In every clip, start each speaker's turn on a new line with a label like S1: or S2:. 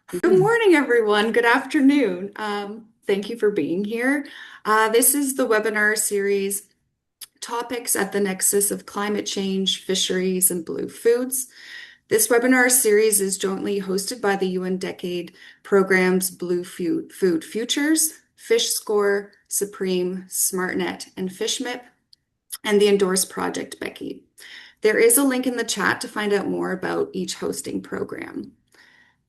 S1: Good morning, everyone. Good afternoon. Thank you for being here. This is the webinar series, Topics at the Nexus of Climate Change, Fisheries, and Blue Foods. This webinar series is jointly hosted by the UN Decade Program's Blue Food Futures, FishSCORE, Supreme, SmartNet, and FishMIP, and the endorsed project BECI. There is a link in the chat to find out more about each hosting program.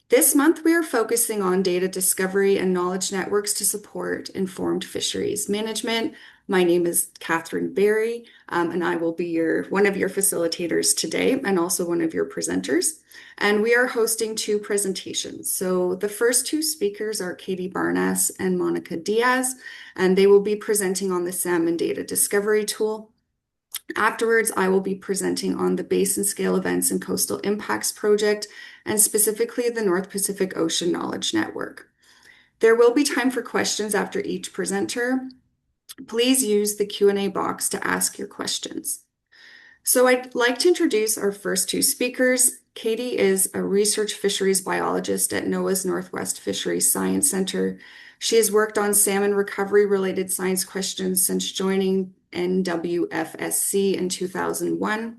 S1: This month, we are focusing on data discovery and knowledge networks to support informed fisheries management. My name is Kathryn Berry, and I will be one of your facilitators today and also one of your presenters. And we are hosting two presentations. So the first two speakers are Katie Barnas and Monica Diaz, and they will be presenting on the salmon data discovery tool. Afterwards, I will be presenting on the Basin Scale Events and Coastal Impacts Project, and specifically the North Pacific Ocean Knowledge Network. There will be time for questions after each presenter. Please use the Q&A box to ask your questions. So I'd like to introduce our first two speakers. Katie is a research fisheries biologist at NOAA's Northwest Fisheries Science Center. She has worked on salmon recovery-related science questions since joining NWFSC in 2001.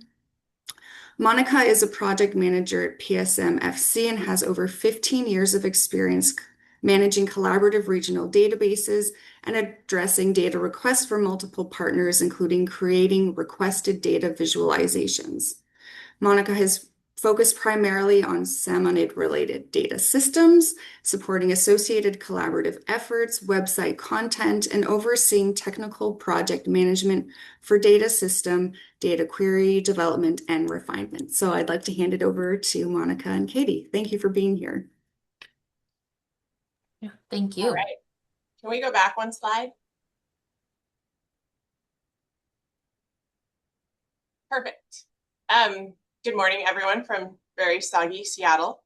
S1: Monica is a project manager at PSMFC and has over 15 years of experience managing collaborative regional databases and addressing data requests from multiple partners, including creating requested data visualizations. Monica has focused primarily on salmonid-related data systems, supporting associated collaborative efforts, website content, and overseeing technical project management for data system, data query, development, and refinement. So I'd like to hand it over to Monica and Katie. Thank you for being here.
S2: Yeah, thank you.
S3: All right. Can we go back one slide? Perfect. Good morning, everyone from very soggy Seattle.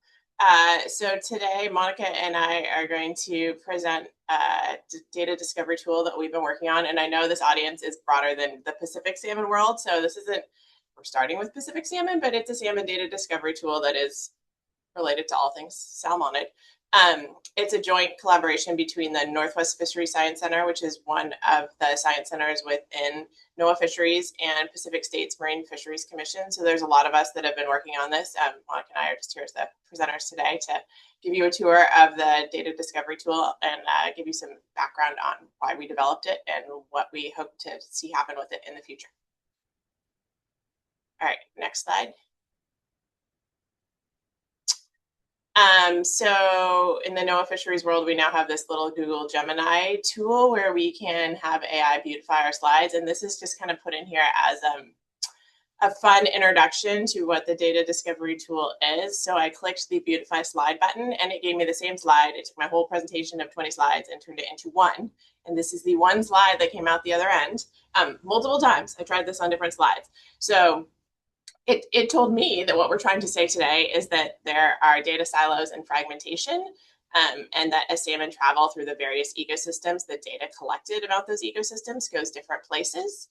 S3: So today, Monica and I are going to present a data discovery tool that we've been working on. And I know this audience is broader than the Pacific salmon world. So this isn't, we're starting with Pacific salmon, but it's a salmon data discovery tool that is related to all things salmonid. It's a joint collaboration between the Northwest Fisheries Science Center, which is one of the science centers within NOAA Fisheries, and Pacific States Marine Fisheries Commission. So there's a lot of us that have been working on this. Monica and I are just here as the presenters today to give you a tour of the data discovery tool and give you some background on why we developed it and what we hope to see happen with it in the future. All right, next slide. So in the NOAA fisheries world, we now have this little Google Gemini tool where we can have AI beautify our slides. And this is just kind of put in here as a fun introduction to what the data discovery tool is. So I clicked the beautify slide button and it gave me the same slide. It took my whole presentation of 20 slides and turned it into one. And this is the one slide that came out the other end multiple times. I tried this on different slides. So it told me that what we're trying to say today is that there are data silos and fragmentation, and that as salmon travel through the various ecosystems, the data collected about those ecosystems goes different places.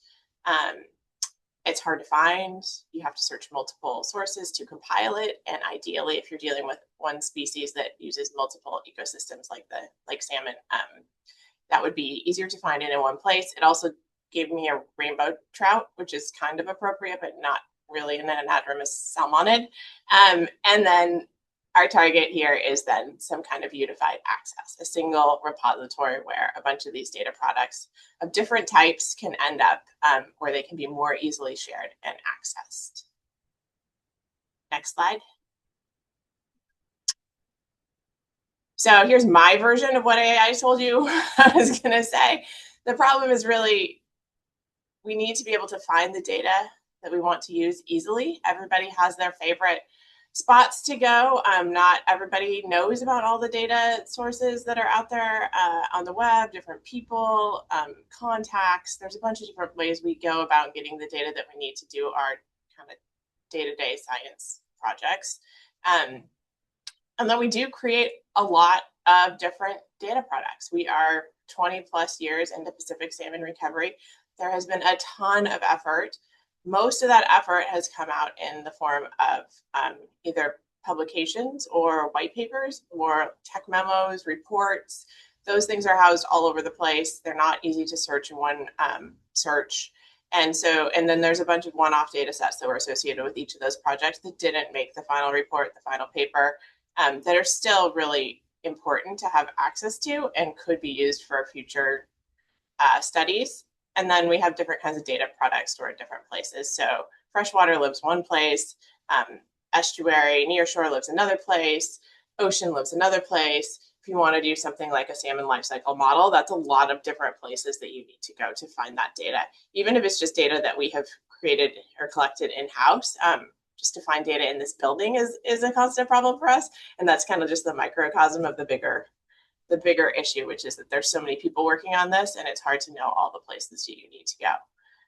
S3: It's hard to find. You have to search multiple sources to compile it. And ideally, if you're dealing with one species that uses multiple ecosystems like salmon, that would be easier to find in one place. It also gave me a rainbow trout, which is kind of appropriate, but not really an anadromous salmonid. And then our target here is then some kind of unified access, a single repository where a bunch of these data products of different types can end up where they can be more easily shared and accessed. Next slide. So here's my version of what I told you I was going to say. The problem is really we need to be able to find the data that we want to use easily. Everybody has their favorite spots to go. Not everybody knows about all the data sources that are out there on the web, different people, contacts. There's a bunch of different ways we go about getting the data that we need to do our kind of day-to-day science projects. And then we do create a lot of different data products. We are 20 plus years into Pacific salmon recovery. There has been a ton of effort. Most of that effort has come out in the form of either publications or white papers or tech memos, reports. Those things are housed all over the place. They're not easy to search in one search. And then there's a bunch of one-off data sets that were associated with each of those projects that didn't make the final report, the final paper, that are still really important to have access to and could be used for future studies. And then we have different kinds of data products stored at different places. So freshwater lives one place, estuary, nearshore lives another place, ocean lives another place. If you want to do something like a salmon life cycle model, that's a lot of different places that you need to go to find that data. Even if it's just data that we have created or collected in-house, just to find data in this building is a constant problem for us. And that's kind of just the microcosm of the bigger issue, which is that there's so many people working on this and it's hard to know all the places you need to go.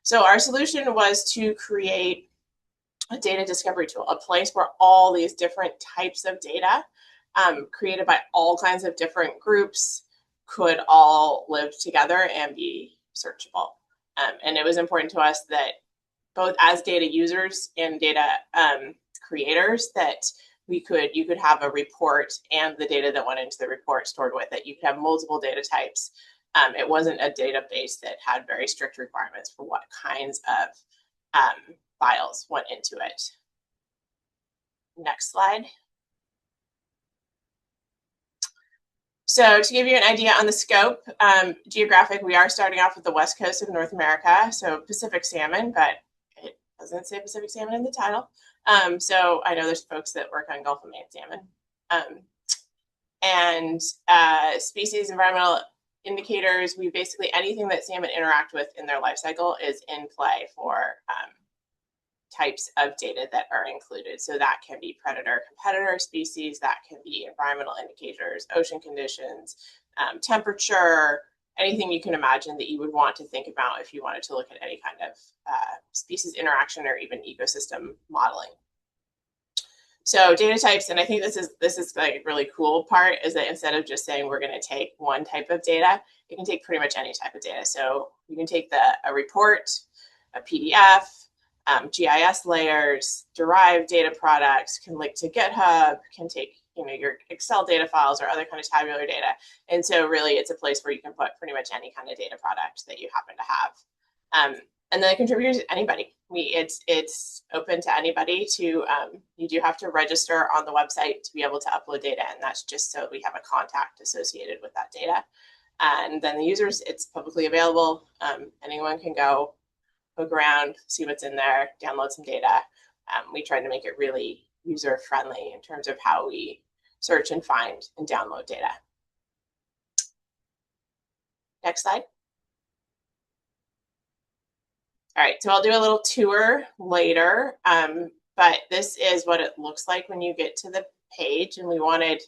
S3: So our solution was to create a data discovery tool, a place where all these different types of data created by all kinds of different groups could all live together and be searchable. And it was important to us that both as data users and data creators that you could have a report and the data that went into the report stored with it. You could have multiple data types. It wasn't a database that had very strict requirements for what kinds of files went into it. Next slide. So to give you an idea on the scope, geographic, we are starting off with the west coast of North America, so Pacific salmon, but it doesn't say Pacific salmon in the title. So I know there's folks that work on Gulf of Maine salmon. Species environmental indicators, we basically, anything that salmon interact with in their life cycle is in play for types of data that are included. So that can be predator-competitor species, that can be environmental indicators, ocean conditions, temperature, anything you can imagine that you would want to think about if you wanted to look at any kind of species interaction or even ecosystem modeling. So data types, and I think this is like a really cool part, is that instead of just saying we're going to take one type of data, you can take pretty much any type of data. So you can take a report, a PDF, GIS layers, derived data products, can link to GitHub, can take your Excel data files or other kind of tabular data. And so really it's a place where you can put pretty much any kind of data product that you happen to have. And then the contributors, anybody. It's open to anybody to, you do have to register on the website to be able to upload data, and that's just so we have a contact associated with that data. And then the users, it's publicly available. Anyone can go poke around, see what's in there, download some data. We tried to make it really user-friendly in terms of how we search and find and download data. Next slide. All right, so I'll do a little tour later, but this is what it looks like when you get to the page. And we wanted,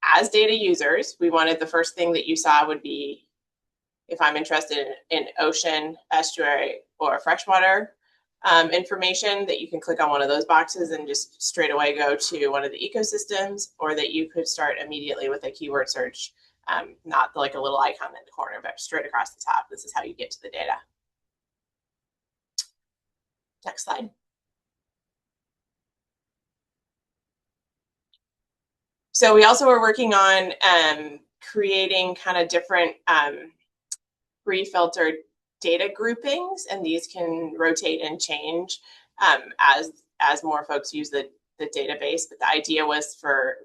S3: as data users, we wanted the first thing that you saw would be, if I'm interested in ocean, estuary, or freshwater information, that you can click on one of those boxes and just straight away go to one of the ecosystems, or that you could start immediately with a keyword search, not like a little icon in the corner, but straight across the top. This is how you get to the data. Next slide. So we also were working on creating kind of different pre-filtered data groupings, and these can rotate and change as more folks use the database. But the idea was for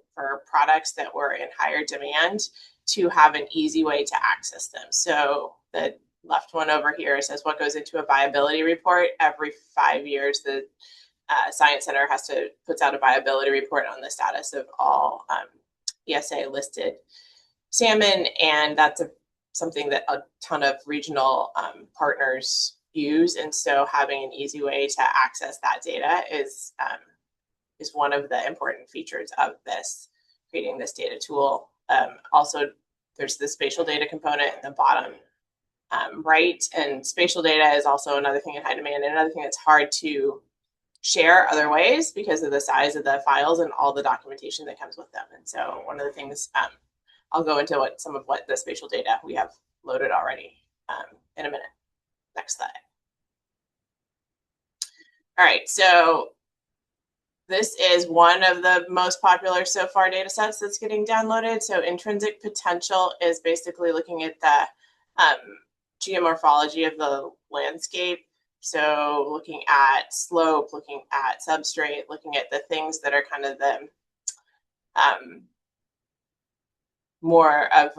S3: products that were in higher demand to have an easy way to access them. So the left one over here says what goes into a viability report. Every 5 years, the Science Center puts out a viability report on the status of all ESA listed salmon, and that's something that a ton of regional partners use. And so having an easy way to access that data is one of the important features of creating this data tool. Also, there's the spatial data component in the bottom right, and spatial data is also another thing in high demand, and another thing that's hard to share other ways because of the size of the files and all the documentation that comes with them. And so one of the things, I'll go into some of what the spatial data we have loaded already in a minute. Next slide. All right, so this is one of the most popular so far data sets that's getting downloaded. So intrinsic potential is basically looking at the geomorphology of the landscape. So looking at slope, looking at substrate, looking at the things that are kind of the more of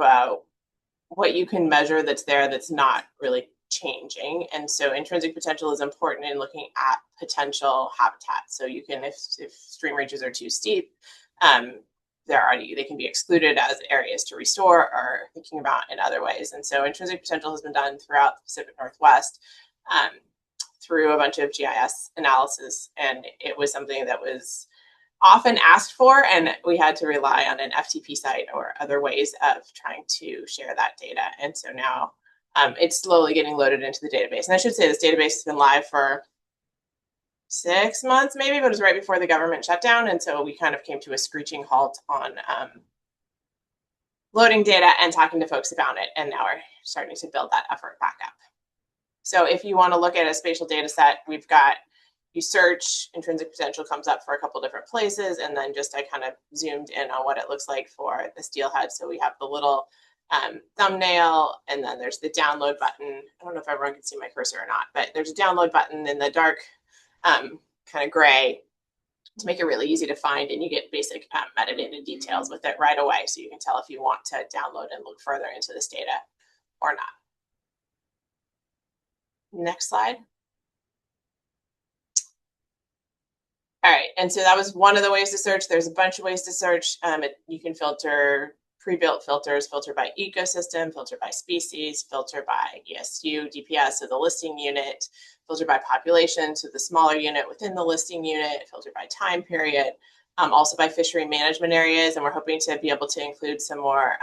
S3: what you can measure that's there that's not really changing. And so intrinsic potential is important in looking at potential habitat. So you can, if stream reaches are too steep, they can be excluded as areas to restore or thinking about in other ways. And so intrinsic potential has been done throughout the Pacific Northwest through a bunch of GIS analysis. And it was something that was often asked for, and we had to rely on an FTP site or other ways of trying to share that data. And so now it's slowly getting loaded into the database. And I should say this database has been live for 6 months maybe, but it was right before the government shutdown. And so we kind of came to a screeching halt on loading data and talking to folks about it. And now we're starting to build that effort back up. So if you want to look at a spatial data set, we've got, you search, intrinsic potential comes up for a couple different places, and then just I kind of zoomed in on what it looks like for the steelhead. So we have the little thumbnail, and then there's the download button. I don't know if everyone can see my cursor or not, but there's a download button in the dark kind of gray to make it really easy to find, and you get basic metadata details with it right away, so you can tell if you want to download and look further into this data or not. Next slide. All right, and so that was one of the ways to search. There's a bunch of ways to search. You can filter pre-built filters, filter by ecosystem, filter by species, filter by ESU, DPS, so the listing unit, filter by population, so the smaller unit within the listing unit, filter by time period, also by fishery management areas. And we're hoping to be able to include some more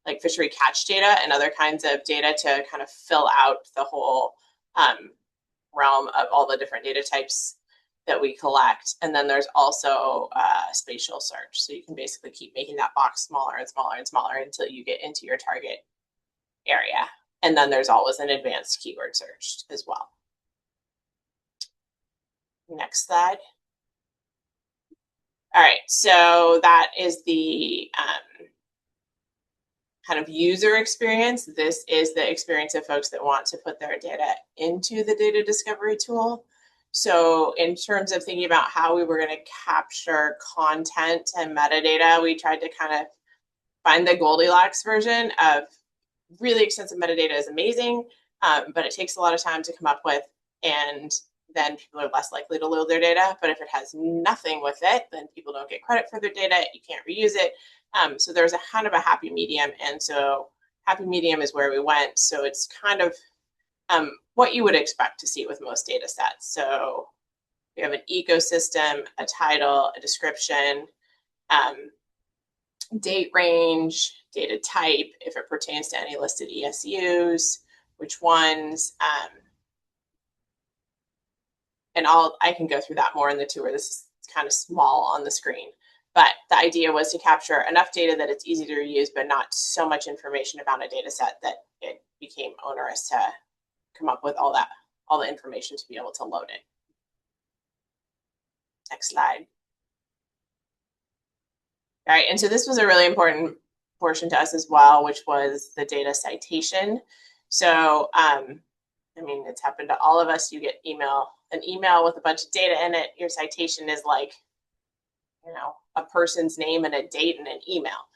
S3: like fishery catch data and other kinds of data to kind of fill out the whole realm of all the different data types that we collect. And then there's also spatial search. So you can basically keep making that box smaller and smaller and smaller until you get into your target area. And then there's always an advanced keyword search as well. Next slide. All right, so that is the kind of user experience. This is the experience of folks that want to put their data into the data discovery tool. So in terms of thinking about how we were going to capture content and metadata, we tried to kind of find the Goldilocks version of really extensive metadata is amazing, but it takes a lot of time to come up with, and then people are less likely to load their data. But if it has nothing with it, then people don't get credit for their data. You can't reuse it. So there's a kind of a happy medium. And so happy medium is where we went. So it's kind of what you would expect to see with most data sets. So we have an ecosystem, a title, a description, date range, data type, if it pertains to any listed ESUs, which ones, and I can go through that more in the tour. This is kind of small on the screen. But the idea was to capture enough data that it's easy to reuse, but not so much information about a data set that it became onerous to come up with all the information to be able to load it. Next slide. All right, and so this was a really important portion to us as well, which was the data citation. So, I mean, it's happened to all of us. You get an email with a bunch of data in it. Your citation is like, you know, a person's name and a date and an email,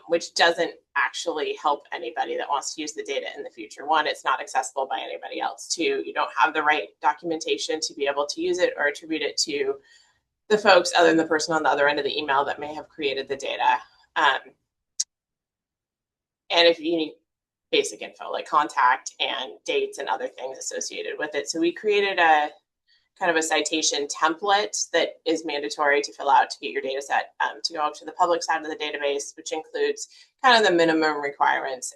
S3: which doesn't actually help anybody that wants to use the data in the future. One, it's not accessible by anybody else. Two, you don't have the right documentation to be able to use it or attribute it to the folks other than the person on the other end of the email that may have created the data. And if you need basic info like contact and dates and other things associated with it. So we created a kind of a citation template that is mandatory to fill out to get your data set to go to the public side of the database, which includes kind of the minimum requirements,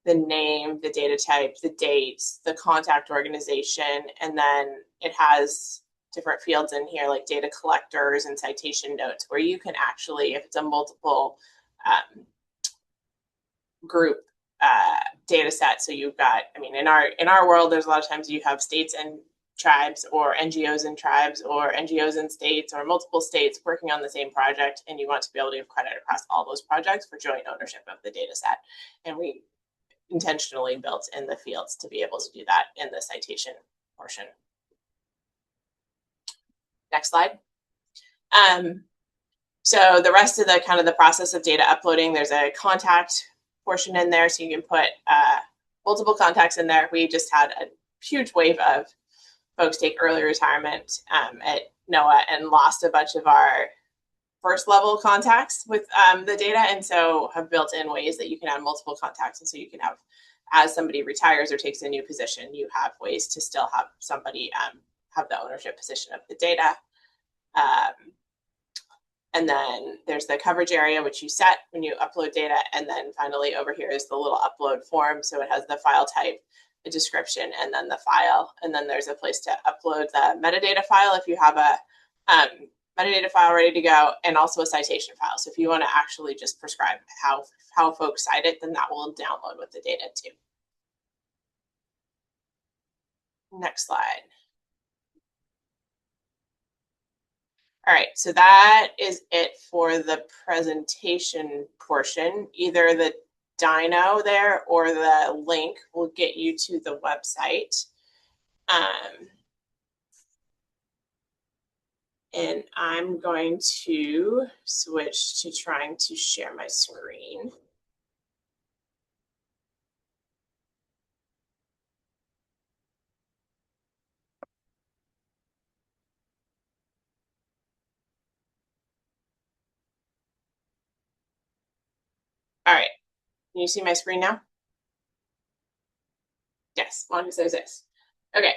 S3: the name, the data type, the dates, the contact organization, and then it has different fields in here like data collectors and citation notes where you can actually, if it's a multiple group data set, so you've got, I mean, in our world, there's a lot of times you have states and tribes or NGOs in tribes or NGOs in states or multiple states working on the same project, and you want to be able to give credit across all those projects for joint ownership of the data set. And we intentionally built in the fields to be able to do that in the citation portion. Next slide. So the rest of the kind of the process of data uploading, there's a contact portion in there, so you can put multiple contacts in there. We just had a huge wave of folks take early retirement at NOAA and lost a bunch of our first level contacts with the data, and so have built in ways that you can have multiple contacts, and so you can have, as somebody retires or takes a new position, you have ways to still have somebody have the ownership position of the data. And then there's the coverage area, which you set when you upload data. And then finally over here is the little upload form. So it has the file type, a description, and then the file. And then there's a place to upload the metadata file if you have a metadata file ready to go, and also a citation file. So if you want to actually just prescribe how folks cite it, then that will download with the data too. Next slide. All right, so that is it for the presentation portion. Either the dyno there or the link will get you to the website. And I'm going to switch to trying to share my screen. All right, can you see my screen now? Yes, one who says yes. Okay.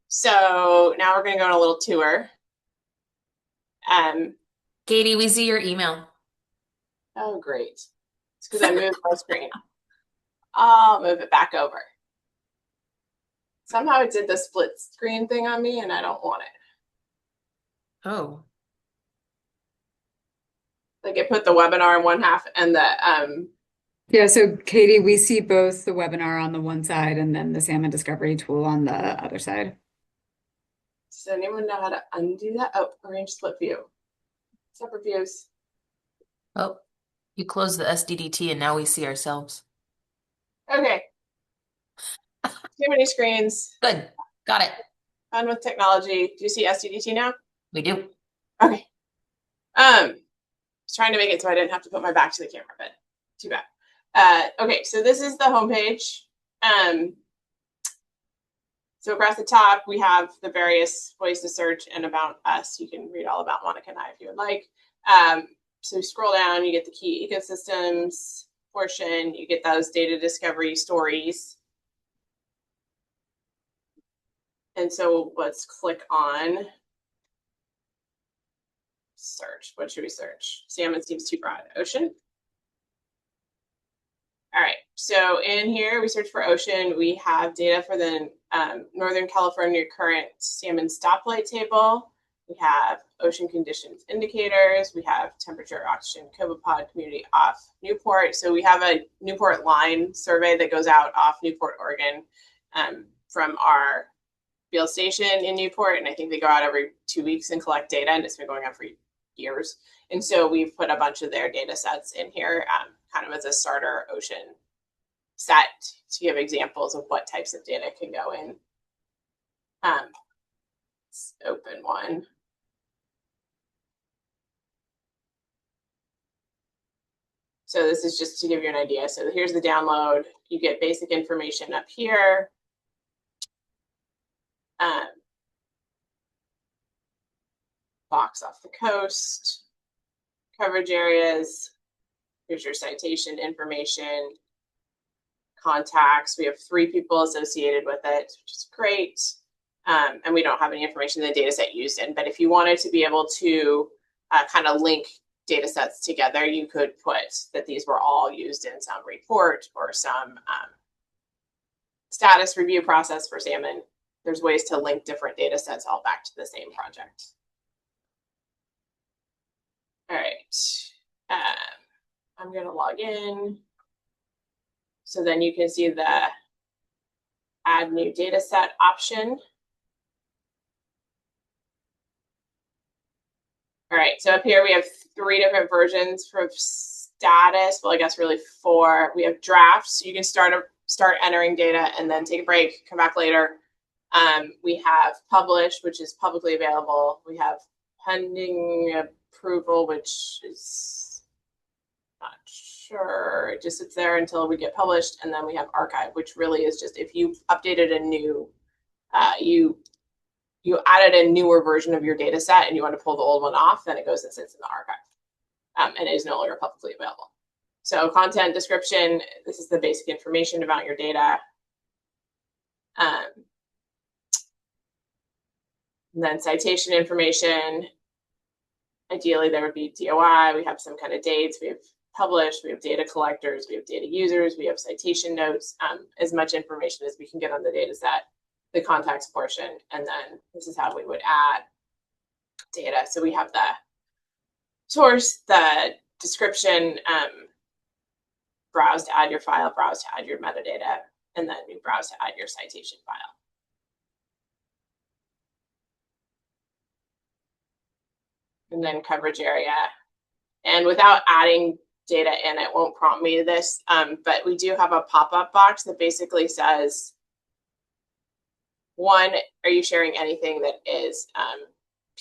S3: So now we're going to go on a little tour.
S2: Katie, we see your email.
S3: Oh, great. It's because I moved my screen. I'll move it back over. Somehow it did the split screen thing on me, and I don't want it.
S2: Oh.
S3: Like it put the webinar in one half and the
S4: Yeah, so Katie, we see both the webinar on the one side and then the salmon discovery tool on the other side.
S3: Does anyone know how to undo that? Oh, arrange split view. Separate views.
S2: Oh, you closed the SDDT and now we see ourselves.
S3: Okay. Too many screens.
S2: Good. Got it.
S3: Fun with technology. Do you see SDDT now?
S2: We do.
S3: Okay. I was trying to make it so I didn't have to put my back to the camera, but too bad. Okay, so this is the homepage. So across the top, we have the various ways to search and about us. You can read all about Monica and I if you would like. So scroll down, you get the key ecosystems portion. You get those data discovery stories. And so let's click on search. What should we search? Salmon seems too broad. Ocean. All right, so in here we search for ocean. We have data for the Northern California current salmon stoplight table. We have ocean conditions indicators. We have temperature, oxygen, copepod, community off Newport. So we have a Newport line survey that goes out off Newport, Oregon, from our field station in Newport. And I think they go out every 2 weeks and collect data, and it's been going on for years. And so we've put a bunch of their data sets in here kind of as a starter ocean set to give examples of what types of data can go in. Let's open one. So this is just to give you an idea. So here's the download. You get basic information up here. Box off the coast, coverage areas. Here's your citation information, contacts. We have 3 people associated with it, which is great. And we don't have any information in the data set used in. But if you wanted to be able to kind of link data sets together, you could put that these were all used in some report or some status review process for salmon. There's ways to link different data sets all back to the same project. All right. I'm going to log in. So then you can see the add new data set option. All right, so up here we have 3 different versions for status. Well, I guess really 4. We have drafts. So you can start entering data and then take a break, come back later. We have published, which is publicly available. We have pending approval, which is not sure. It just sits there until we get published. And then we have archive, which really is just if you updated a new, you added a newer version of your data set and you want to pull the old one off, then it goes and sits in the archive, and it is no longer publicly available. So content description, this is the basic information about your data. And then citation information. Ideally, there would be DOI. We have some kind of dates. We have published. We have data collectors. We have data users. We have citation notes. As much information as we can get on the data set, the context portion, and then this is how we would add data. So we have the source, the description, browse to add your file, browse to add your metadata, and then we browse to add your citation file. And then coverage area. And without adding data in, it won't prompt me to this, but we do have a pop-up box that basically says, 1, are you sharing anything that is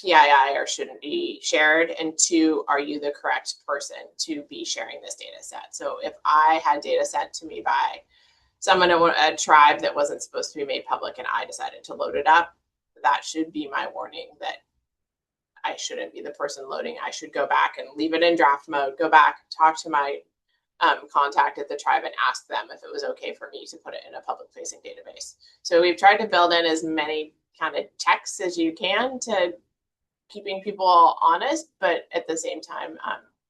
S3: PII or shouldn't be shared? And 2, are you the correct person to be sharing this data set? So if I had data sent to me by someone in a tribe that wasn't supposed to be made public and I decided to load it up, that should be my warning that I shouldn't be the person loading. I should go back and leave it in draft mode, go back, talk to my contact at the tribe and ask them if it was okay for me to put it in a public facing database. So we've tried to build in as many kind of checks as you can to keeping people honest, but at the same time,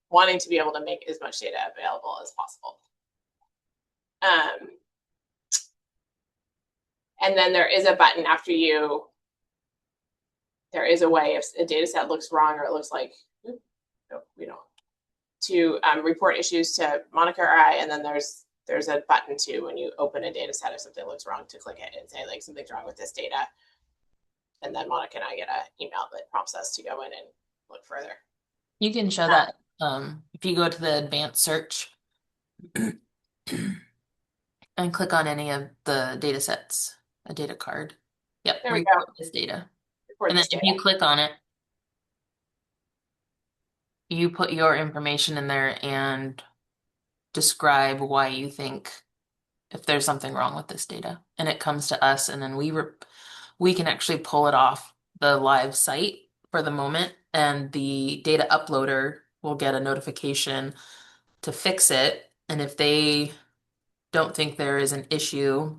S3: wanting to be able to make as much data available as possible. And then there is a button after you, there is a way if a data set looks wrong or it looks like, no, we don't, to report issues to Monica or I, and then there's a button too when you open a data set if something looks wrong to click it and say like something's wrong with this data. And then Monica and I get an email that prompts us to go in and look further.
S2: You can show that if you go to the advanced search and click on any of the data sets, a data card. Yep,
S3: There we
S2: report
S3: go.
S2: this data.
S3: Report
S2: And then
S3: this
S2: if
S3: data.
S2: you click on it, you put your information in there and describe why you think if there's something wrong with this data. And it comes to us, and then we can actually pull it off the live site for the moment, and the data uploader will get a notification to fix it. And if they don't think there is an issue,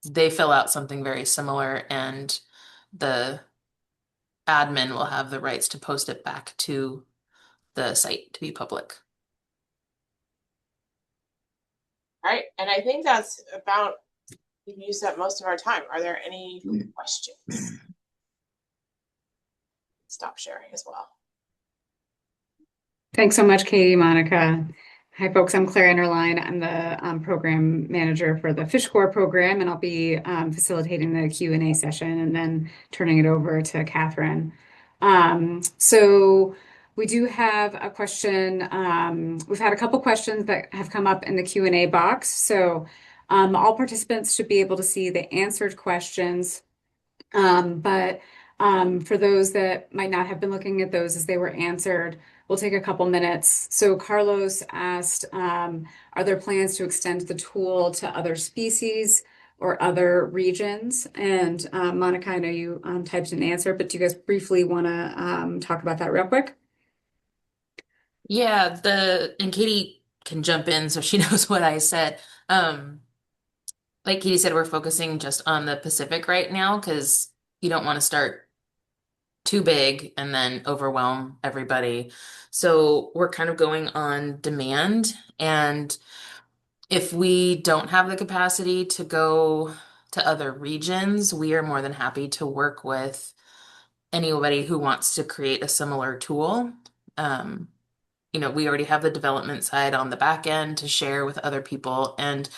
S2: they fill out something very similar, and the admin will have the rights to post it back to the site to be public.
S3: All right, and I think that's about, we've used up most of our time. Are there any questions? Stop sharing as well.
S4: Thanks so much, Katie, Monica. Hi, folks. I'm Claire Enderline. I'm the program manager for the FishSCORE program, and I'll be facilitating the Q&A session and then turning it over to Kathryn. So we do have a question. We've had a couple questions that have come up in the Q&A box. So all participants should be able to see the answered questions. But for those that might not have been looking at those as they were answered, we'll take a couple minutes. So Carlos asked, are there plans to extend the tool to other species or other regions? And Monica, I know you typed an answer, but do you guys briefly want to talk about that real quick?
S2: Yeah, and Katie can jump in so she knows what I said. Like Katie said, we're focusing just on the Pacific right now because you don't want to start too big and then overwhelm everybody. So we're kind of going on demand. And if we don't have the capacity to go to other regions, we are more than happy to work with anybody who wants to create a similar tool. we already have the development side on the back end to share with other people. And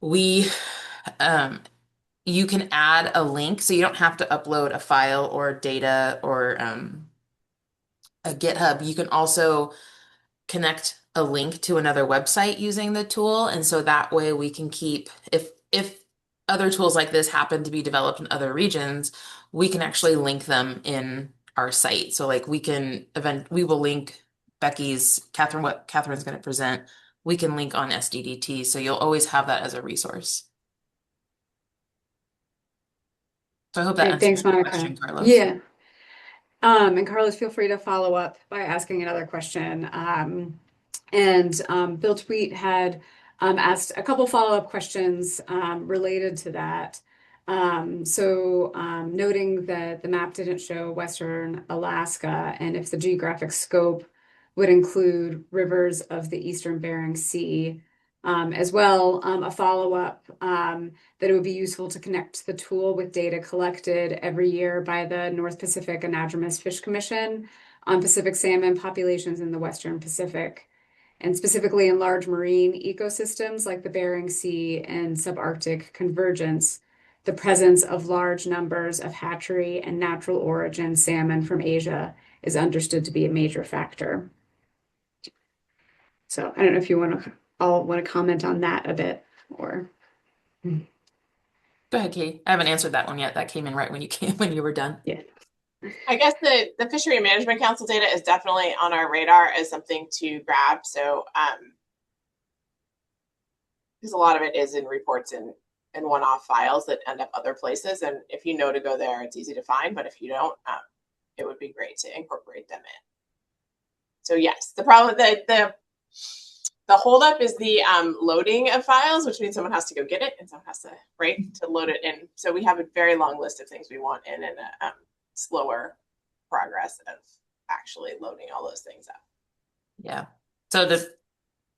S2: we, um, you can add a link, so you don't have to upload a file or data or a GitHub. You can also connect a link to another website using the tool. And so that way we can keep, if other tools like this happen to be developed in other regions, we can actually link them in our site. So like we will link what Kathryn's going to present. We can link on SDDT. So you'll always have that as a resource. So I hope that
S4: Great,
S2: answers
S4: thanks,
S2: your
S4: Monica.
S2: question, Carlos.
S4: Yeah. And Carlos, feel free to follow up by asking another question. Bill Tweet had asked a couple follow-up questions related to that. Noting that the map didn't show Western Alaska, and if the geographic scope would include rivers of the Eastern Bering Sea, as well, a follow-up that it would be useful to connect the tool with data collected every year by the North Pacific Anadromous Fish Commission on Pacific salmon populations in the Western Pacific, and specifically in large marine ecosystems like the Bering Sea and subarctic convergence. The presence of large numbers of hatchery and natural origin salmon from Asia is understood to be a major factor. So I don't know if you all want to comment on that a bit, or.
S2: Go ahead, Katie. I haven't answered that one yet. That came in right when you were done.
S4: Yeah.
S3: I guess the Fishery Management Council data is definitely on our radar as something to grab. So, because a lot of it is in reports and one-off files that end up other places. And if you know to go there, it's easy to find. But if you don't, it would be great to incorporate them in. So yes, the problem, the holdup is the loading of files, which means someone has to go get it and someone has to load it in. So we have a very long list of things we want in and a slower progress of actually loading all those things up.
S2: Yeah. So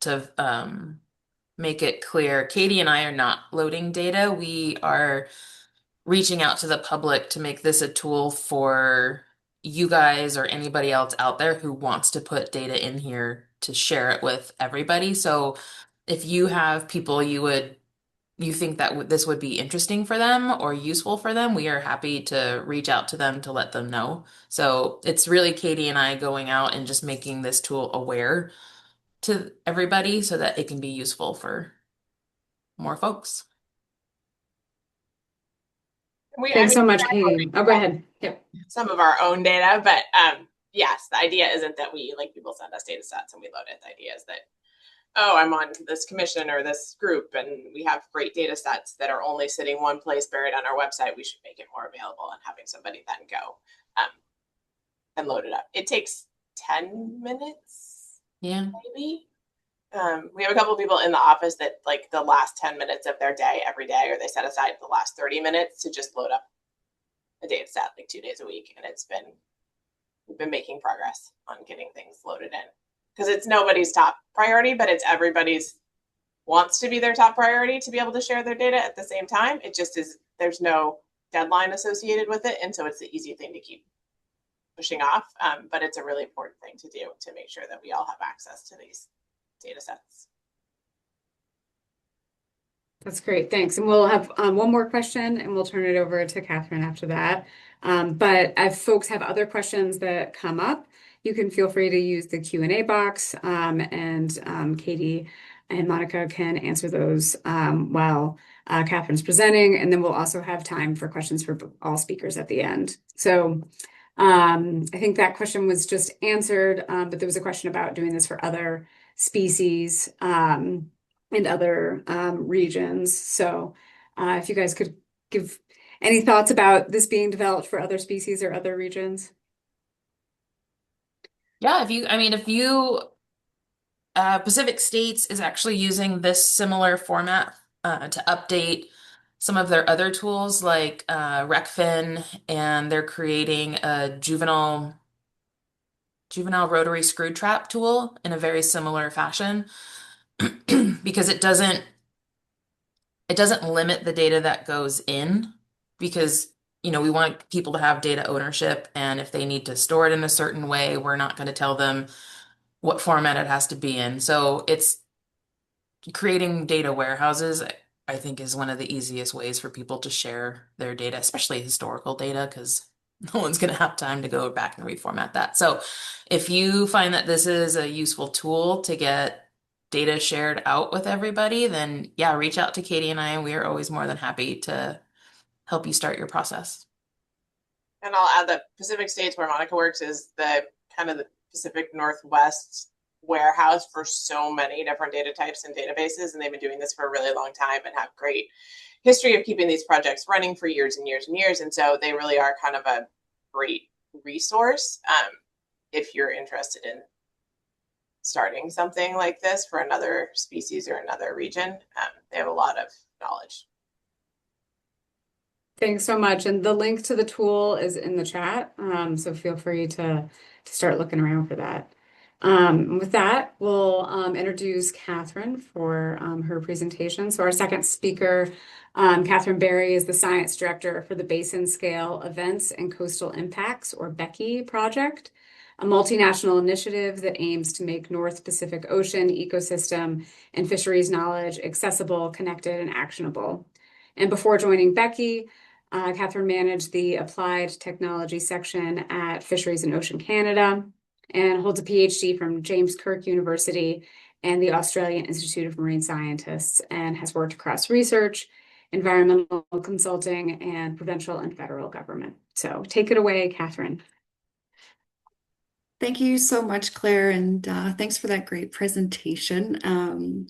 S2: to make it clear, Katie and I are not loading data. We are reaching out to the public to make this a tool for you guys or anybody else out there who wants to put data in here to share it with everybody. So if you have people you think that this would be interesting for them or useful for them, we are happy to reach out to them to let them know. So it's really Katie and I going out and just making this tool aware to everybody so that it can be useful for more folks.
S4: Thanks so much, Katie. Oh, go ahead. Yep.
S3: Some of our own data, but yes, the idea isn't that we, like, people send us data sets and we load it. The idea is that, oh, I'm on this commission or this group and we have great data sets that are only sitting one place buried on our website. We should make it more available and having somebody then go and load it up. It takes 10 minutes, maybe. We have a couple of people in the office that like the last 10 minutes of their day every day, or they set aside the last 30 minutes to just load up a data set like 2 days a week. And we've been making progress on getting things loaded in, because it's nobody's top priority, but it's everybody's wants to be their top priority to be able to share their data at the same time. It just is, there's no deadline associated with it. And so it's the easy thing to keep pushing off. But it's a really important thing to do to make sure that we all have access to these data sets.
S4: That's great, thanks. And we'll have one more question and we'll turn it over to Kathryn after that. But if folks have other questions that come up, you can feel free to use the Q&A box, and Katie and Monica can answer those while Kathryn's presenting, and then we'll also have time for questions for all speakers at the end. So I think that question was just answered, but there was a question about doing this for other species and other regions. So if you guys could give any thoughts about this being developed for other species or other regions.
S2: Yeah, Pacific States is actually using this similar format to update some of their other tools like RecFin, and they're creating a juvenile rotary screw trap tool in a very similar fashion because it doesn't limit the data that goes in, because we want people to have data ownership, and if they need to store it in a certain way, we're not going to tell them what format it has to be in. So it's creating data warehouses, I think, is one of the easiest ways for people to share their data, especially historical data, because no one's going to have time to go back and reformat that. So if you find that this is a useful tool to get data shared out with everybody, then yeah, reach out to Katie and I, and we are always more than happy to help you start your process.
S3: And I'll add that Pacific States, where Monica works, is the kind of the Pacific Northwest warehouse for so many different data types and databases. And they've been doing this for a really long time and have great history of keeping these projects running for years and years and years. And so they really are kind of a great resource if you're interested in starting something like this for another species or another region. They have a lot of knowledge.
S4: Thanks so much. And the link to the tool is in the chat. So feel free to start looking around for that. With that, we'll introduce Kathryn for her presentation. So our second speaker, Kathryn Berry, is the Science Director for the Basin Scale Events and Coastal Impacts, or BECI project, a multinational initiative that aims to make North Pacific Ocean ecosystem and fisheries knowledge accessible, connected, and actionable. And before joining BECI, Kathryn managed the Applied Technology section at Fisheries and Ocean Canada and holds a PhD from James Kirk University and the Australian Institute of Marine Scientists, and has worked across research, environmental consulting, and provincial and federal government. So take it away, Kathryn.
S1: Thank you so much, Claire, and thanks for that great presentation.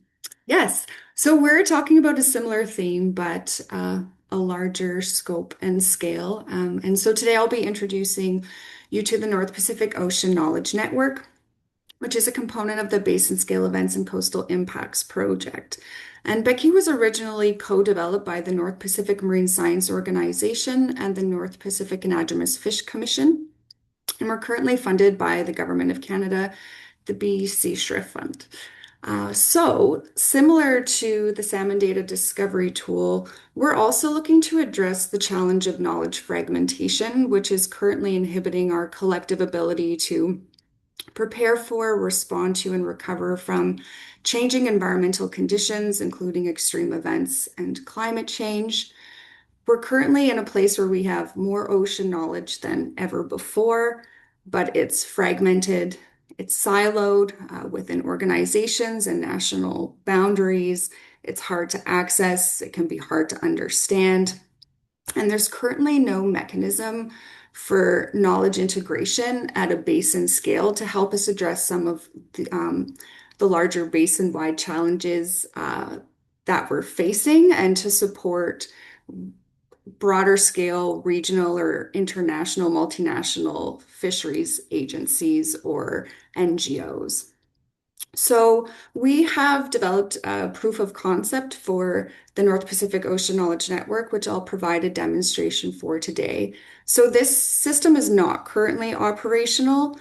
S1: Yes, so we're talking about a similar theme, but a larger scope and scale. And so today I'll be introducing you to the North Pacific Ocean Knowledge Network, which is a component of the Basin Scale Events and Coastal Impacts project. And BECI was originally co-developed by the North Pacific Marine Science Organization and the North Pacific Anadromous Fish Commission. And we're currently funded by the Government of Canada, the BECI Shrift Fund. So similar to the Salmon Data Discovery tool, we're also looking to address the challenge of knowledge fragmentation, which is currently inhibiting our collective ability to prepare for, respond to, and recover from changing environmental conditions, including extreme events and climate change. We're currently in a place where we have more ocean knowledge than ever before, but it's fragmented, it's siloed within organizations and national boundaries. It's hard to access, it can be hard to understand. And there's currently no mechanism for knowledge integration at a basin scale to help us address some of the larger basin-wide challenges that we're facing, and to support broader scale regional or international multinational fisheries agencies or NGOs. So we have developed a proof of concept for the North Pacific Ocean Knowledge Network, which I'll provide a demonstration for today. So this system is not currently operational.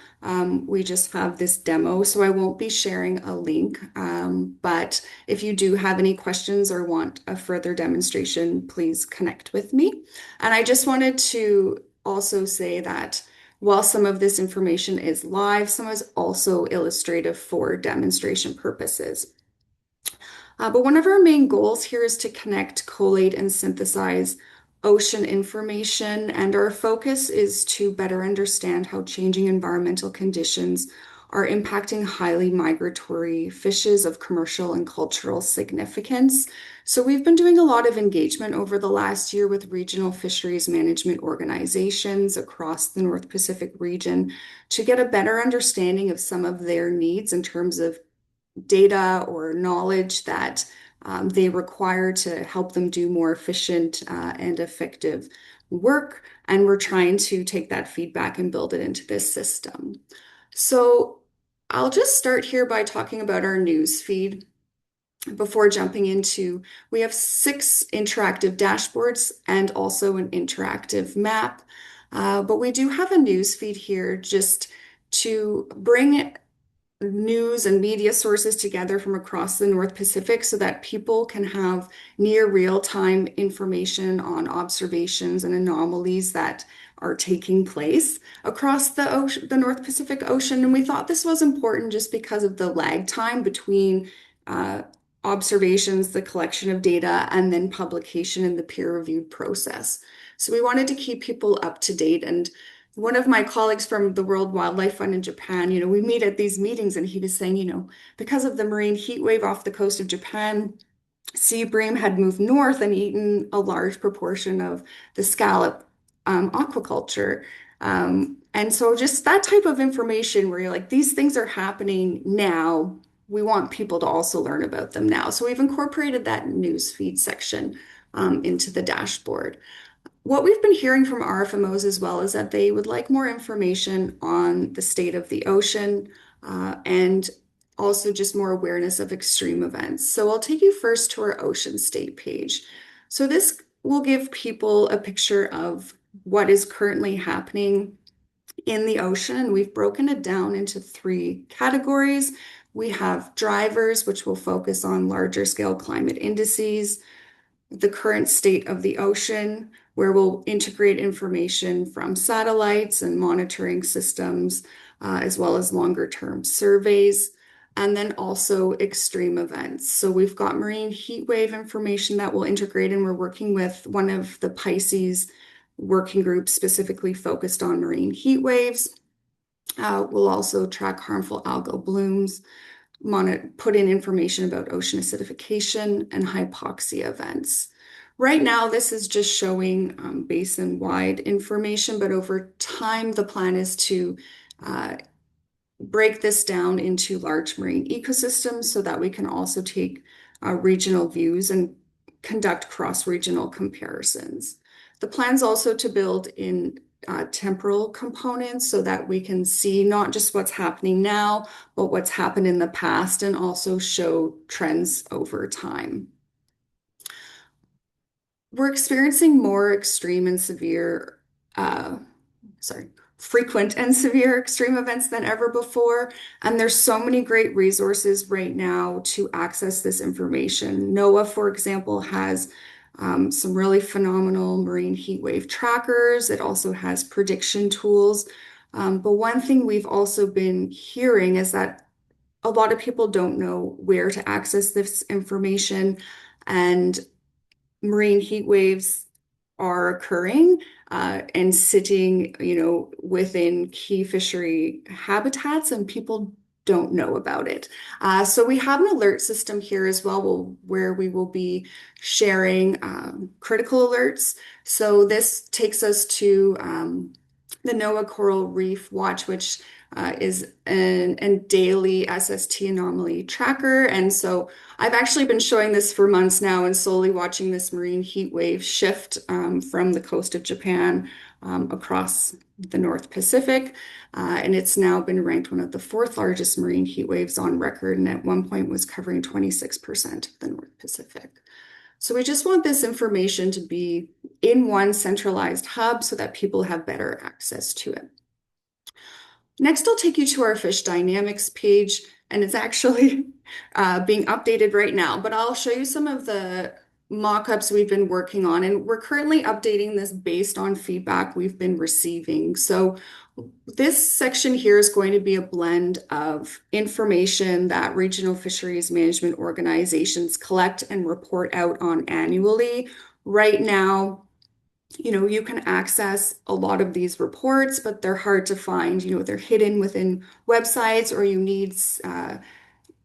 S1: We just have this demo, so I won't be sharing a link. But if you do have any questions or want a further demonstration, please connect with me. And I just wanted to also say that while some of this information is live, some is also illustrative for demonstration purposes. But one of our main goals here is to connect, collate, and synthesize ocean information, and our focus is to better understand how changing environmental conditions are impacting highly migratory fishes of commercial and cultural significance. So we've been doing a lot of engagement over the last year with regional fisheries management organizations across the North Pacific region to get a better understanding of some of their needs in terms of data or knowledge that they require to help them do more efficient and effective work. And we're trying to take that feedback and build it into this system. So I'll just start here by talking about our news feed before jumping into, we have 6 interactive dashboards and also an interactive map. But we do have a news feed here just to bring news and media sources together from across the North Pacific so that people can have near real-time information on observations and anomalies that are taking place across the ocean, the North Pacific Ocean. And we thought this was important just because of the lag time between observations, the collection of data, and then publication in the peer-reviewed process. So we wanted to keep people up to date. And one of my colleagues from the World Wildlife Fund in Japan, we meet at these meetings, and he was saying, because of the marine heat wave off the coast of Japan, sea bream had moved north and eaten a large proportion of the scallop aquaculture. And so just that type of information where you're like, these things are happening now. We want people to also learn about them now. So we've incorporated that news feed section into the dashboard. What we've been hearing from RFMOs as well is that they would like more information on the state of the ocean and also just more awareness of extreme events. So I'll take you first to our ocean state page. So this will give people a picture of what is currently happening in the ocean. And we've broken it down into 3 categories. We have drivers, which will focus on larger scale climate indices, the current state of the ocean, where we'll integrate information from satellites and monitoring systems, as well as longer term surveys, and then also extreme events. So we've got marine heat wave information that we'll integrate, and we're working with one of the Pisces working groups specifically focused on marine heat waves. We'll also track harmful algal blooms, put in information about ocean acidification and hypoxia events. Right now, this is just showing basin-wide information, but over time, the plan is to break this down into large marine ecosystems so that we can also take regional views and conduct cross-regional comparisons. The plan's also to build in temporal components so that we can see not just what's happening now, but what's happened in the past and also show trends over time. We're experiencing more extreme and severe, frequent and severe extreme events than ever before. And there's so many great resources right now to access this information. NOAA, for example, has some really phenomenal marine heat wave trackers. It also has prediction tools. But one thing we've also been hearing is that a lot of people don't know where to access this information, and marine heat waves are occurring and sitting, within key fishery habitats, and people don't know about it. So we have an alert system here as well, where we will be sharing critical alerts. So this takes us to the NOAA Coral Reef Watch, which is a daily SST anomaly tracker. And so I've actually been showing this for months now and slowly watching this marine heat wave shift from the coast of Japan across the North Pacific. And it's now been ranked one of the 4th largest marine heat waves on record, and at one point was covering 26% of the North Pacific. So we just want this information to be in one centralized hub so that people have better access to it. Next, I'll take you to our fish dynamics page, and it's actually being updated right now, but I'll show you some of the mock-ups we've been working on, and we're currently updating this based on feedback we've been receiving. So this section here is going to be a blend of information that regional fisheries management organizations collect and report out on annually. Right now, you can access a lot of these reports, but they're hard to find. They're hidden within websites, or you need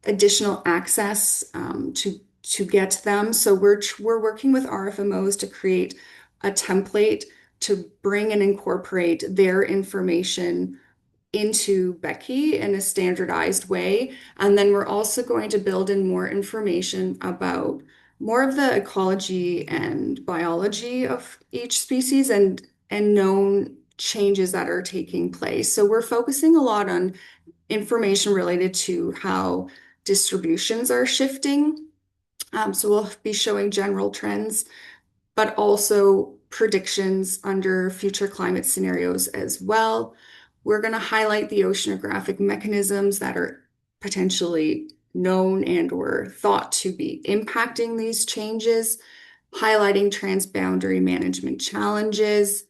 S1: additional access to get to them. So we're working with RFMOs to create a template to bring and incorporate their information into BECI in a standardized way. And then we're also going to build in more information about more of the ecology and biology of each species and known changes that are taking place. So we're focusing a lot on information related to how distributions are shifting. So we'll be showing general trends, but also predictions under future climate scenarios as well. We're going to highlight the oceanographic mechanisms that are potentially known and or thought to be impacting these changes, highlighting transboundary management challenges,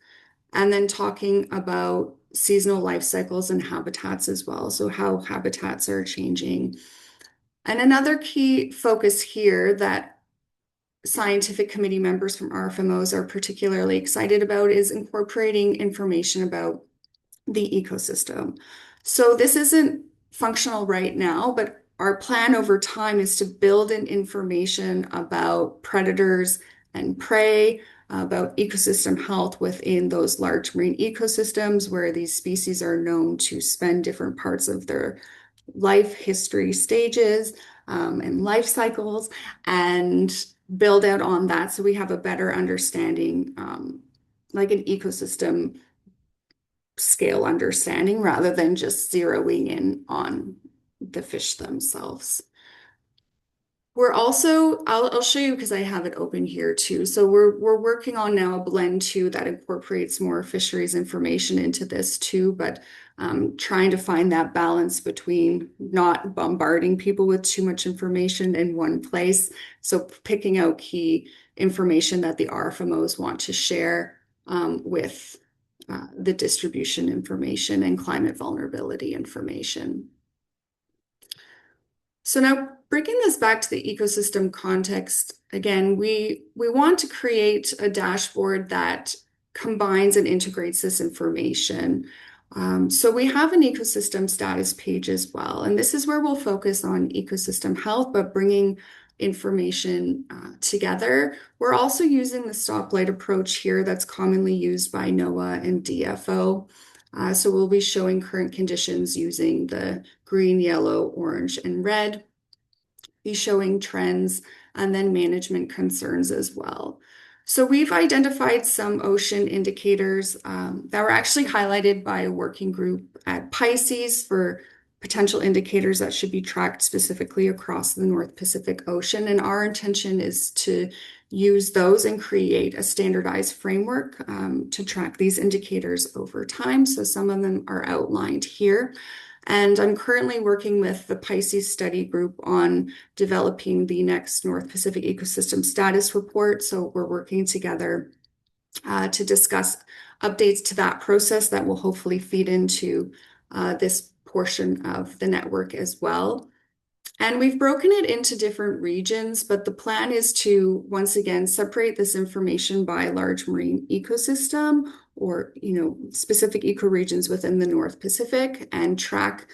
S1: and then talking about seasonal life cycles and habitats as well. So how habitats are changing. And another key focus here that scientific committee members from RFMOs are particularly excited about is incorporating information about the ecosystem. So this isn't functional right now, but our plan over time is to build in information about predators and prey, about ecosystem health within those large marine ecosystems where these species are known to spend different parts of their life history stages and life cycles, and build out on that so we have a better understanding, like an ecosystem scale understanding rather than just zeroing in on the fish themselves. We're also, I'll show you because I have it open here too. So we're working on now a blend too that incorporates more fisheries information into this too, but trying to find that balance between not bombarding people with too much information in one place. So picking out key information that the RFMOs want to share with the distribution information and climate vulnerability information. So now bringing this back to the ecosystem context, again, we want to create a dashboard that combines and integrates this information. So we have an ecosystem status page as well, and this is where we'll focus on ecosystem health, but bringing information together. We're also using the stoplight approach here that's commonly used by NOAA and DFO. So we'll be showing current conditions using the green, yellow, orange, and red, be showing trends, and then management concerns as well. So we've identified some ocean indicators that were actually highlighted by a working group at Pisces for potential indicators that should be tracked specifically across the North Pacific Ocean. And our intention is to use those and create a standardized framework to track these indicators over time. So some of them are outlined here. And I'm currently working with the Pisces study group on developing the next North Pacific Ecosystem Status Report. So we're working together to discuss updates to that process that will hopefully feed into this portion of the network as well. And we've broken it into different regions, but the plan is to, once again, separate this information by large marine ecosystem or, specific ecoregions within the North Pacific and track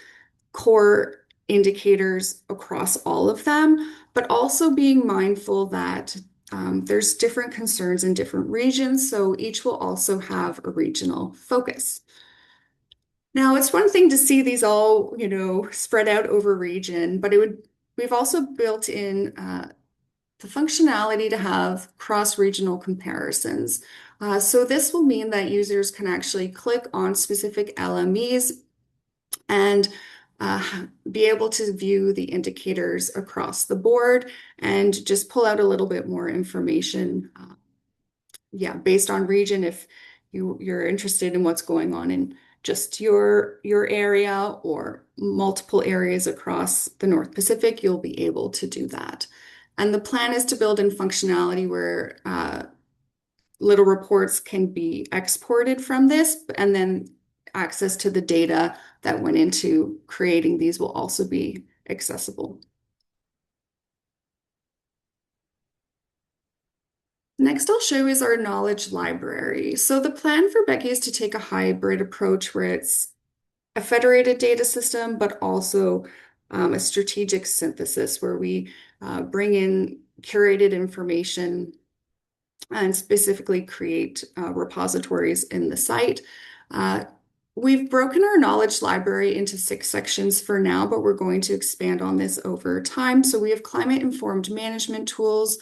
S1: core indicators across all of them, but also being mindful that there's different concerns in different regions, so each will also have a regional focus. Now, it's one thing to see these all, spread out over region, but we've also built in the functionality to have cross-regional comparisons. So this will mean that users can actually click on specific LMEs and be able to view the indicators across the board and just pull out a little bit more information, based on region if you're interested in what's going on in just your area or multiple areas across the North Pacific, you'll be able to do that. And the plan is to build in functionality where little reports can be exported from this, and then access to the data that went into creating these will also be accessible. Next, I'll show is our knowledge library. So the plan for BECI is to take a hybrid approach where it's a federated data system, but also a strategic synthesis where we bring in curated information and specifically create repositories in the site. We've broken our knowledge library into 6 sections for now, but we're going to expand on this over time. So we have climate-informed management tools,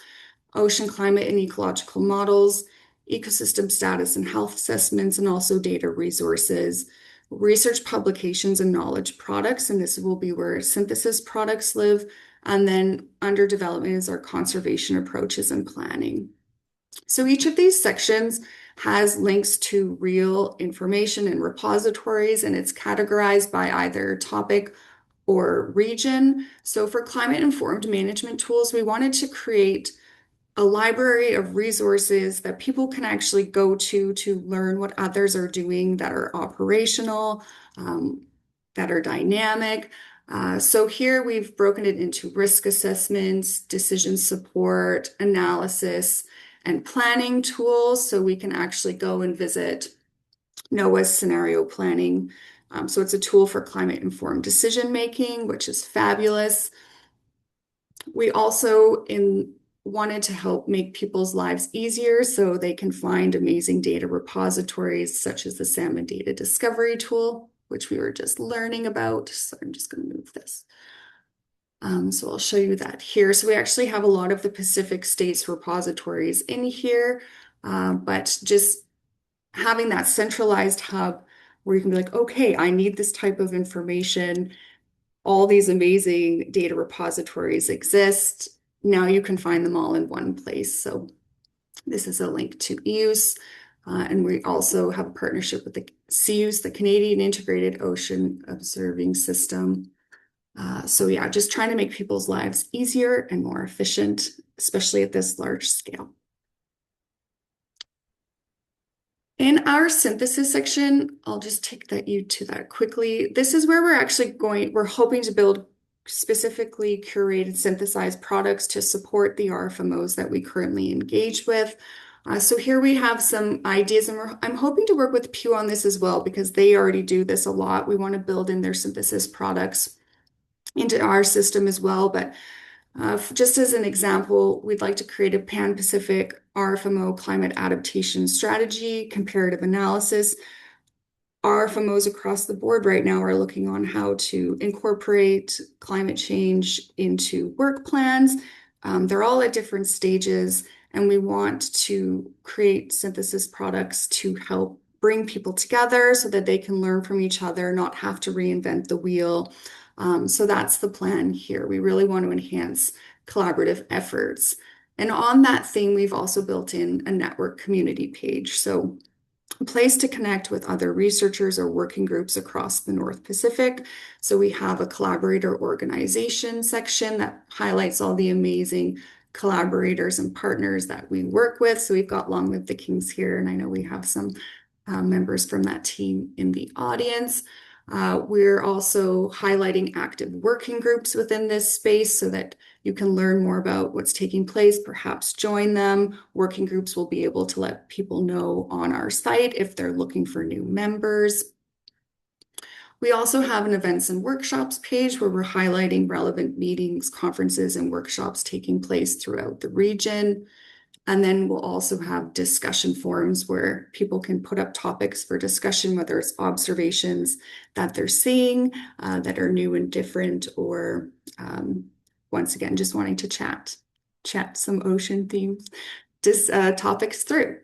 S1: ocean climate and ecological models, ecosystem status and health assessments, and also data resources, research publications and knowledge products, and this will be where synthesis products live. And then under development is our conservation approaches and planning. So each of these sections has links to real information and repositories, and it's categorized by either topic or region. So for climate-informed management tools, we wanted to create a library of resources that people can actually go to learn what others are doing that are operational, that are dynamic. So here we've broken it into risk assessments, decision support, analysis, and planning tools. So we can actually go and visit NOAA's scenario planning. So it's a tool for climate-informed decision making, which is fabulous. We also wanted to help make people's lives easier so they can find amazing data repositories such as the Salmon Data Discovery tool, which we were just learning about. So I'm just going to move this. So I'll show you that here. So we actually have a lot of the Pacific States repositories in here, but just having that centralized hub where you can be like, okay, I need this type of information. All these amazing data repositories exist. Now you can find them all in one place. So this is a link to EUS. And we also have a partnership with the CEUS, the Canadian Integrated Ocean Observing System. So yeah, just trying to make people's lives easier and more efficient, especially at this large scale. In our synthesis section, I'll just take you to that quickly. This is where we're hoping to build specifically curated synthesized products to support the RFMOs that we currently engage with. So here we have some ideas, and I'm hoping to work with Pew on this as well because they already do this a lot. We want to build in their synthesis products into our system as well, but just as an example, we'd like to create a Pan-Pacific RFMO climate adaptation strategy, comparative analysis. RFMOs across the board right now are looking on how to incorporate climate change into work plans. They're all at different stages, and we want to create synthesis products to help bring people together so that they can learn from each other, not have to reinvent the wheel. So that's the plan here. We really want to enhance collaborative efforts. And on that theme, we've also built in a network community page. So a place to connect with other researchers or working groups across the North Pacific. So we have a collaborator organization section that highlights all the amazing collaborators and partners that we work with. So we've got Long Live the Kings here, and I know we have some members from that team in the audience. We're also highlighting active working groups within this space so that you can learn more about what's taking place, perhaps join them. Working groups will be able to let people know on our site if they're looking for new members. We also have an events and workshops page where we're highlighting relevant meetings, conferences, and workshops taking place throughout the region. And then we'll also have discussion forums where people can put up topics for discussion, whether it's observations that they're seeing that are new and different, or once again, just wanting to chat some ocean themes, topics through.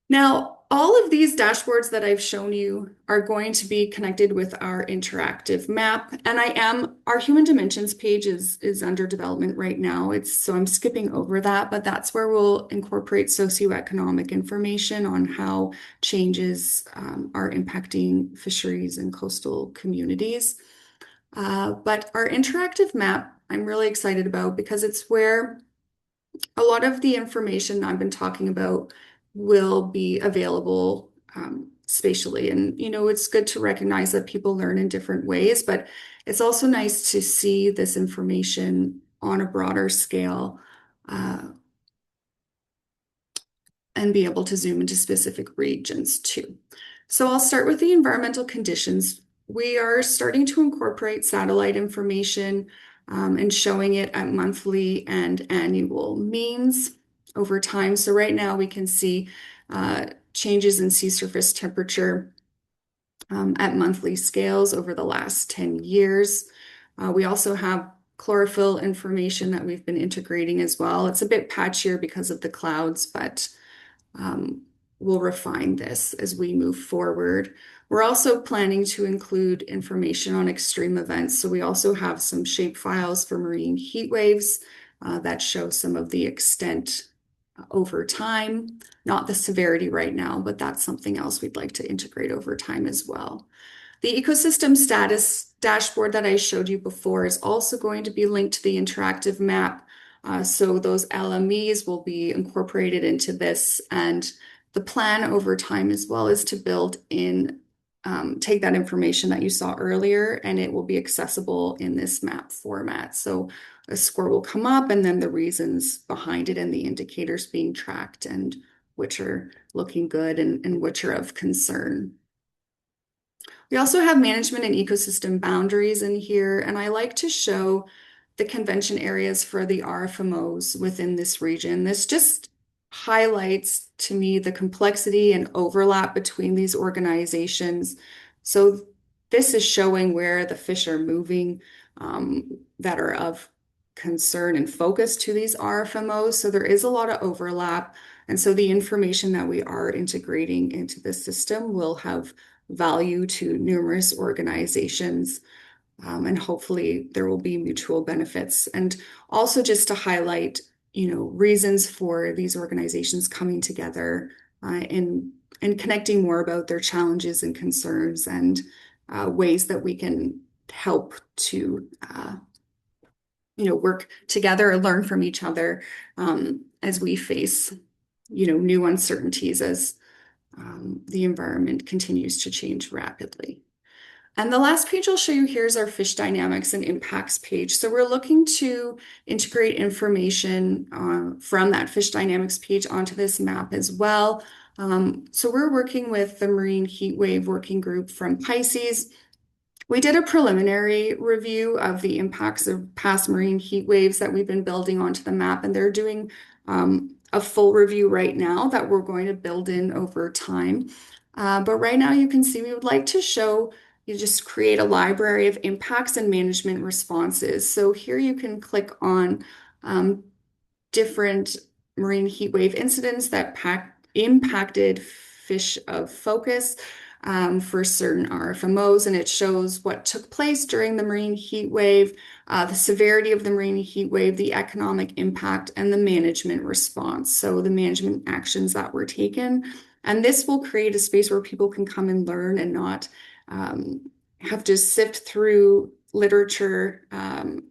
S1: Now, all of these dashboards that I've shown you are going to be connected with our interactive map. And our human dimensions page is under development right now. So I'm skipping over that, but that's where we'll incorporate socioeconomic information on how changes are impacting fisheries and coastal communities. But our interactive map, I'm really excited about because it's where a lot of the information I've been talking about will be available spatially. And, it's good to recognize that people learn in different ways, but it's also nice to see this information on a broader scale and be able to zoom into specific regions too. So I'll start with the environmental conditions. We are starting to incorporate satellite information and showing it at monthly and annual means over time. So right now we can see changes in sea surface temperature at monthly scales over the last 10 years. We also have chlorophyll information that we've been integrating as well. It's a bit patchier because of the clouds, but we'll refine this as we move forward. We're also planning to include information on extreme events. So we also have some shape files for marine heat waves that show some of the extent over time, not the severity right now, but that's something else we'd like to integrate over time as well. The ecosystem status dashboard that I showed you before is also going to be linked to the interactive map. So those LMEs will be incorporated into this, and the plan over time as well is to build in, take that information that you saw earlier, and it will be accessible in this map format. So a score will come up, and then the reasons behind it and the indicators being tracked, and which are looking good and which are of concern. We also have management and ecosystem boundaries in here, and I like to show the convention areas for the RFMOs within this region. This just highlights to me the complexity and overlap between these organizations. So this is showing where the fish are moving, that are of concern and focus to these RFMOs. So there is a lot of overlap. And so the information that we are integrating into the system will have value to numerous organizations. And hopefully there will be mutual benefits. And also just to highlight, reasons for these organizations coming together, and connecting more about their challenges and concerns, and ways that we can help to work together and learn from each other, as we face new uncertainties as the environment continues to change rapidly. And the last page I'll show you here is our fish dynamics and impacts page. So we're looking to integrate information from that fish dynamics page onto this map as well. So we're working with the Marine Heat Wave Working Group from Pisces. We did a preliminary review of the impacts of past marine heat waves that we've been building onto the map, and they're doing a full review right now that we're going to build in over time. But right now you can see we would like to show you just create a library of impacts and management responses. So here you can click on different marine heat wave incidents that impacted fish of focus for certain RFMOs, and it shows what took place during the marine heat wave, the severity of the marine heat wave, the economic impact, and the management response. So the management actions that were taken. And this will create a space where people can come and learn and not have to sift through literature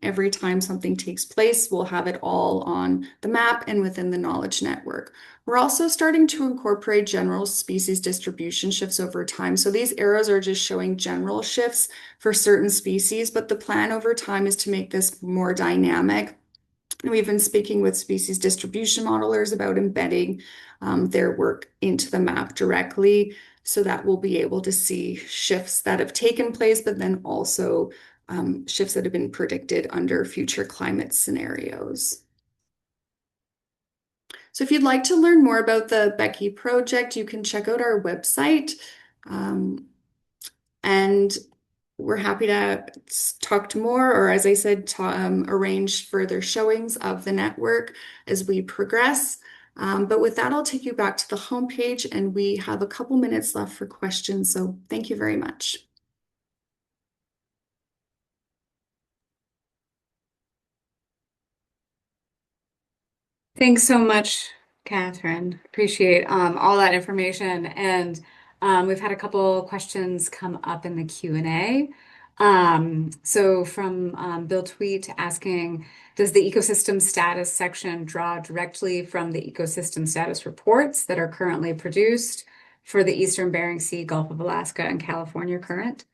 S1: every time something takes place. We'll have it all on the map and within the knowledge network. We're also starting to incorporate general species distribution shifts over time. So these arrows are just showing general shifts for certain species, but the plan over time is to make this more dynamic. And we've been speaking with species distribution modelers about embedding their work into the map directly, so that we'll be able to see shifts that have taken place, but then also shifts that have been predicted under future climate scenarios. So if you'd like to learn more about the BECI project, you can check out our website. And we're happy to talk more, or as I said, arrange further showings of the network as we progress. But with that, I'll take you back to the homepage, and we have a couple minutes left for questions. So thank you very much.
S4: Thanks so much, Kathryn. Appreciate all that information. And we've had a couple questions come up in the Q&A. So from Bill Tweet asking, does the ecosystem status section draw directly from the ecosystem status reports that are currently produced for the Eastern Bering Sea, Gulf of Alaska, and California current?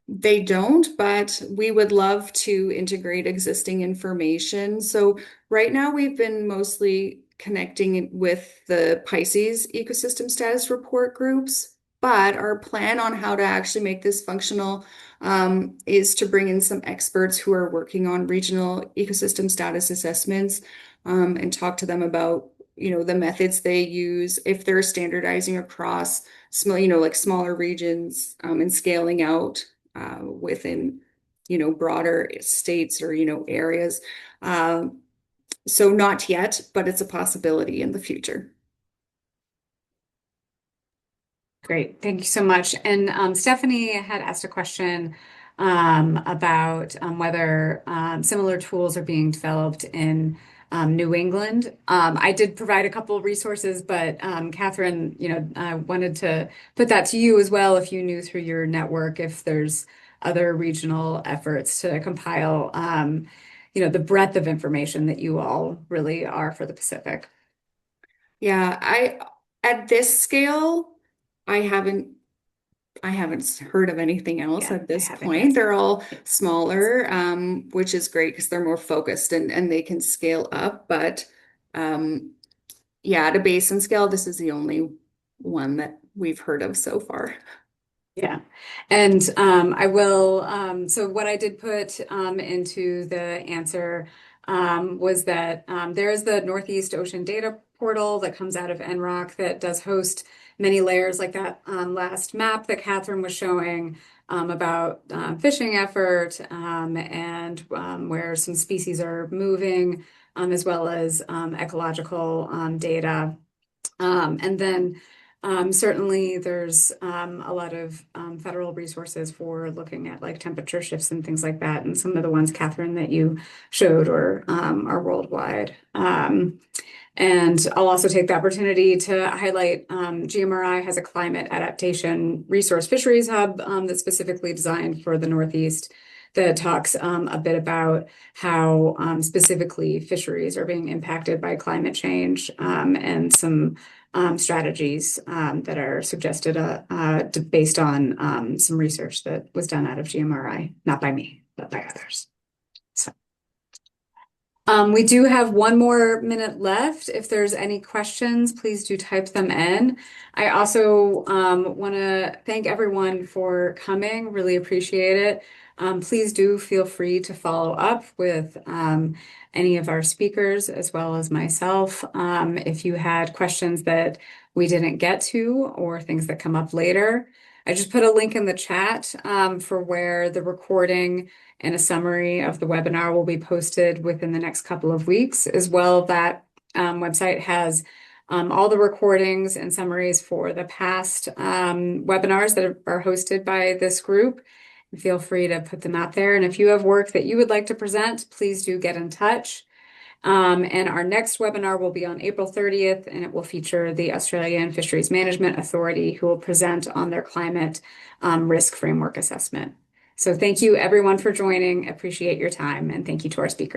S1: They don't, but we would love to integrate existing information. So right now we've been mostly connecting with the Pisces ecosystem status report groups, but our plan on how to actually make this functional is to bring in some experts who are working on regional ecosystem status assessments, and talk to them about the methods they use, if they're standardizing across small, like smaller regions, and scaling out within broader states or areas. So not yet, but it's a possibility in the future.
S4: Great, thank you so much. And Stephanie had asked a question about whether similar tools are being developed in New England. I did provide a couple of resources, but Kathryn, I wanted to put that to you as well if you knew through your network if there's other regional efforts to compile, the breadth of information that you all really are for the Pacific.
S1: Yeah, at this scale, I haven't heard of anything else
S4: Yeah,
S1: at this
S4: I haven't
S1: point.
S4: yet.
S1: They're all smaller, which is great because they're more focused and they can scale up. But yeah, at a basin scale, this is the only one that we've heard of so far.
S4: Yeah. And so what I did put into the answer was that there is the Northeast Ocean Data Portal that comes out of NROC that does host many layers like that last map that Kathryn was showing about fishing effort and where some species are moving, as well as ecological data. And then certainly there's a lot of federal resources for looking at like temperature shifts and things like that. And some of the ones, Kathryn, that you showed are worldwide. And I'll also take the opportunity to highlight GMRI has a climate adaptation resource fisheries hub that's specifically designed for the Northeast that talks a bit about how specifically fisheries are being impacted by climate change and some strategies that are suggested based on some research that was done out of GMRI, not by me, but by others. So. We do have one more minute left. If there's any questions, please do type them in. I also want to thank everyone for coming. Really appreciate it. Please do feel free to follow up with any of our speakers as well as myself. If you had questions that we didn't get to or things that come up later, I just put a link in the chat for where the recording and a summary of the webinar will be posted within the next couple of weeks. As well, that website has all the recordings and summaries for the past webinars that are hosted by this group. Feel free to put them out there. And if you have work that you would like to present, please do get in touch. And our next webinar will be on April 30th, and it will feature the Australian Fisheries Management Authority, who will present on their climate risk framework assessment. So thank you everyone for joining. Appreciate your time, and thank you to our speakers.